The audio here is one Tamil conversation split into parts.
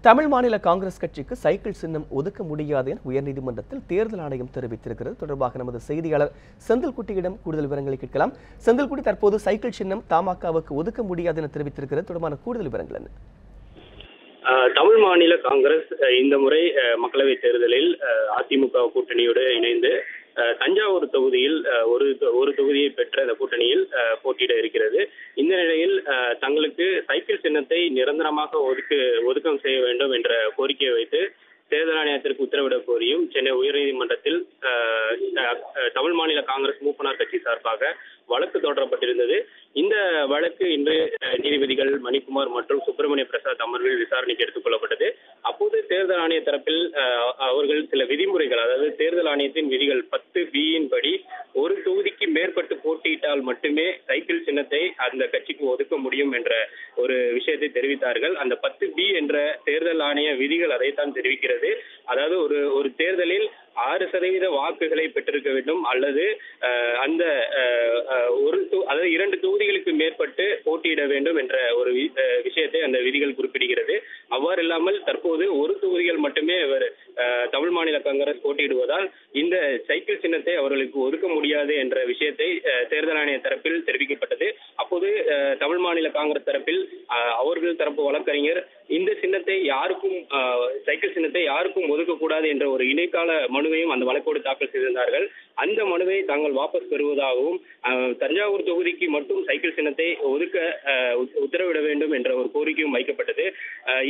தமிழ் மாநில காங்கிரஸ் கட்சிக்கு சைக்கிள் சின்னம் ஒதுக்க முடியாது என உயர்நீதிமன்றத்தில் தேர்தல் ஆணையம் தெரிவித்திருக்கிறது. தொடர்பாக நமது செய்தியாளர் செந்தில்குட்டியிடம் கூடுதல் விவரங்களை கேட்கலாம். செந்தில்குட்டி, தற்போது சைக்கிள் சின்னம் தமாகவுக்கு ஒதுக்க முடியாது என தெரிவித்திருக்கிறது. தொடர்பான கூடுதல் விவரங்கள் என்ன? தமிழ் மாநில காங்கிரஸ் இந்த முறை மக்களவைத் தேர்தலில் அதிமுக கூட்டணியோடு இணைந்து தஞ்சாவூர் தொகுதியில் ஒரு தொகுதியை பெற்ற அந்த கூட்டணியில் போட்டியிட இருக்கிறது. இந்த நிலையில் தங்களுக்கு சைக்கிள் சின்னத்தை நிரந்தரமாக ஒதுக்கம் செய்ய வேண்டும் என்ற கோரிக்கையை வைத்து தேர்தல் ஆணையத்திற்கு உத்தரவிட கோரியும் சென்னை உயர்நீதிமன்றத்தில் தமிழ் மாநில காங்கிரஸ் மூப்பனார் கட்சி சார்பாக வழக்கு தொடரப்பட்டிருந்தது. இந்த வழக்கு இன்று நீதிபதிகள் மணிக்குமார் மற்றும் சுப்பிரமணிய பிரசாத் அமர்வில் விசாரணைக்கு எடுத்துக் கொள்ளப்பட்டது. அப்போது தேர்தல் ஆணைய தரப்பில் அவர்கள் சில விதிமுறைகள், அதாவது தேர்தல் ஆணையத்தின் விதிகள் 10B படி ஒரு தொகுதிக்கு மேற்பட்டு போட்டியிட்டால் மட்டுமே சைக்கிள் சின்னத்தை அந்த கட்சிக்கு ஒதுக்க முடியும் என்ற ஒரு விஷயத்தை தெரிவித்தார்கள். அந்த 10B என்ற தேர்தல் ஆணைய விதிகள் அதைத்தான் தெரிவிக்கிறது. அதாவது ஒரு தேர்தலில் 6% வாக்குகளை பெற்றிருக்க வேண்டும், அல்லது அந்த அதாவது 2 தொகுதிகளுக்கு மேற்பட்டு போட்டியிட வேண்டும் என்ற ஒரு விஷயத்தை அந்த விதிகள் குறிப்பிடுகிறது. அவ்வாறு இல்லாமல் தற்போது ஒரு தொகுதிகள் மட்டுமே தமிழ் மாநில காங்கிரஸ் போட்டியிடுவதால் இந்த சைக்கிள் சின்னத்தை அவர்களுக்கு ஒதுக்க முடியாது என்ற விஷயத்தை தேர்தல் ஆணைய தரப்பில் தெரிவிக்கப்பட்டது. அப்போது தமிழ் மாநில காங்கிரஸ் தரப்பில் அவர்கள் தரப்பு வழக்கறிஞர் இந்த சின்னத்தை சைக்கிள் சின்னத்தை யாருக்கும் ஒதுக்கக்கூடாது என்ற ஒரு இடைக்கால மனுவையும் அந்த வழக்கோடு தாக்கல் செய்திருந்தார்கள். அந்த மனுவை தாங்கள் வாபஸ் பெறுவதாகவும் தஞ்சாவூர் தொகுதிக்கு மட்டும் சைக்கிள் சின்னத்தை ஒதுக்க உத்தரவிட வேண்டும் என்ற ஒரு கோரிக்கையும் வைக்கப்பட்டது.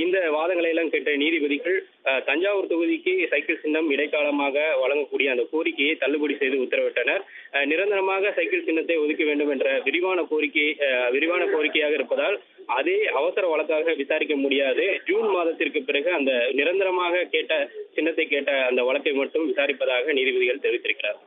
இந்த வாதங்களை எல்லாம் கேட்ட நீதிபதிகள் தஞ்சாவூர் தொகுதிக்கு சைக்கிள் சின்னம் இடைக்காலமாக வழங்கக்கூடிய அந்த கோரிக்கையை தள்ளுபடி செய்து உத்தரவிட்டனர். நிரந்தரமாக சைக்கிள் சின்னத்தை ஒதுக்க வேண்டும் என்ற விரிவான கோரிக்கையாக இருப்பதால் அதே அவசர வழக்காக விசாரிக்க முடியாது. ஜூன் மாதத்திற்கு பிறகு அந்த நிரந்தரமாக சின்னத்தை கேட்ட அந்த வழக்கை மட்டும் விசாரிப்பதாக நீதிபதிகள் தெரிவித்திருக்கிறார்.